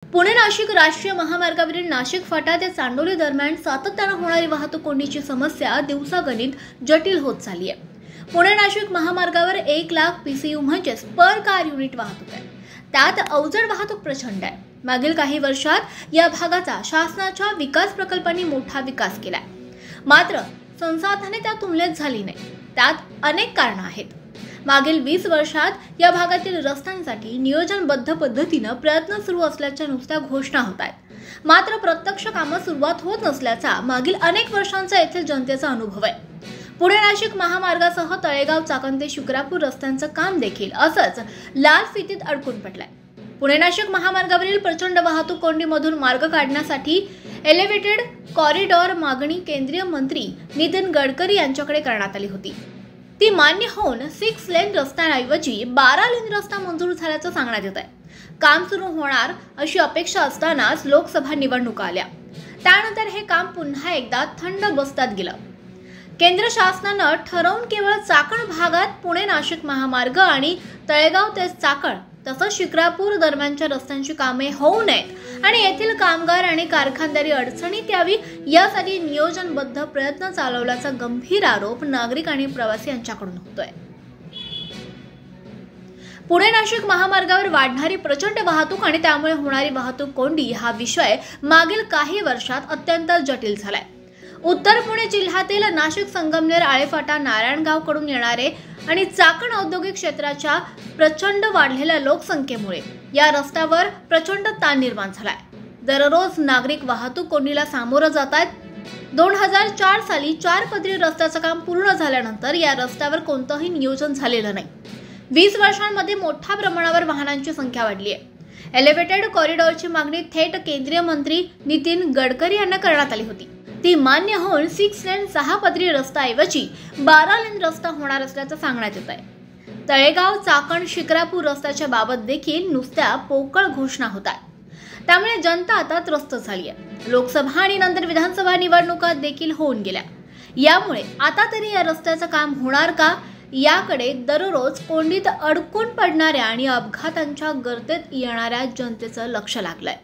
पुणे नाशिक राष्ट्रीय महामार्गावरील नाशिक फाटा ते चांडोली दरम्यान सातत्याने होणारी वाहतूक कोंडीची समस्या दिवसागणिक जटिल होत चालली आहे। पुणे नाशिक महामार्गावर 1 लाख PCU म्हणजेच पर कार युनिट वाहतूक आहे। त्यात अवजड वाहतूक प्रचंड आहे। मागील काही वर्षात या भागाचा शासनाच्या विकास प्रकल्पांनी मोठा विकास केलाय, मात्र संसाधने त्या तुलनेत झाली नाही। त्यात अनेक कारणे आहेत। मागील 20 वर्षात या भागातील रस्त्यांसाठी नियोजनबद्ध पद्धतीने प्रयत्न सुरू असल्याच्या नुसत्या घोषणा होत आहेत, मात्र प्रत्यक्ष कामे सुरुवात होत नसल्याचा मागील अनेक वर्षांचा येथील जनतेचा अनुभव आहे। पुणे नाशिक महामार्गासह तळेगाव चाकण ते शुक्रापूर रस्त्यांचं काम देखील असंच लाल फितीत अडकून पडलंय। पुणे नाशिक महामार्गावरील प्रचंड वाहतूक कोंडीमधून मार्ग काढण्यासाठी एलिव्हेटेड कॉरिडॉर मागणी केंद्रीय मंत्री नितीन गडकरी यांच्याकडे करण्यात आली होती। ती मान्य होऊन 6 लेन रस्त्यांऐवजी 12 लेन रस्ता मंजूर झाल्याचं सांगण्यात येत आहे। काम सुरू होणार अशी अपेक्षा असतानाच लोकसभा निवडणुका आल्या। त्यानंतर हे काम पुन्हा एकदा थंड बसतात गेलं। केंद्र शासनानं ठरवून केवळ चाकण भागात पुणे नाशिक महामार्ग आणि तळेगाव ते चाकण तसंच शिक्रापूर दरम्यानच्या रस्त्यांची कामे होऊ नयेत आणि येथील कामगार आणि कारखानदारी अडचणीत यावी यासाठी नियोजनबद्ध प्रयत्न चालवल्याचा गंभीर आरोप नागरिक आणि प्रवासी यांच्याकडून होतोय। पुणे नाशिक महामार्गावर वाढणारी प्रचंड वाहतूक आणि त्यामुळे होणारी वाहतूक कोंडी हा विषय मागील काही वर्षात अत्यंत जटिल झालाय। उत्तर पुणे जिल्ह्यातील नाशिक संगमनेर आळेफाटा नारायणगाव कडून येणारे आणि चाकण औद्योगिक क्षेत्राच्या प्रचंड वाढलेल्या लोकसंख्येमुळे या रस्त्यावर प्रचंड ताण निर्माण झालाय। दररोज नागरिक वाहतूक कोंडीला सामोरं जात आहेत। 2004 साली 4 पदरी रस्त्याचं काम पूर्ण झाल्यानंतर या रस्त्यावर कोणतंही नियोजन झालेलं नाही। 20 वर्षांमध्ये मोठ्या प्रमाणावर वाहनांची संख्या वाढली आहे। एलिव्हेटेड कॉरिडॉरची मागणी थेट केंद्रीय मंत्री नितीन गडकरी यांना करण्यात आली होती। ती मान्य होऊन 6 लेन 6 पदरी रस्त्याऐवजी 12 लेन रस्ता होणार असल्याचं सांगण्यात येत आहे। तळेगाव चाकण शिक्रापूर रस्त्याच्या बाबत देखील नुसत्या पोकळ घोषणा होतात। त्यामुळे जनता आता त्रस्त झाली आहे। लोकसभा आणि नंतर विधानसभा निवडणुका देखील होऊन गेल्या। यामुळे आता तरी या रस्त्याचं काम होणार का याकडे दररोज कोंडीत अडकून पडणाऱ्या आणि अपघातांच्या गर्तेत येणाऱ्या जनतेचं लक्ष लागलंय।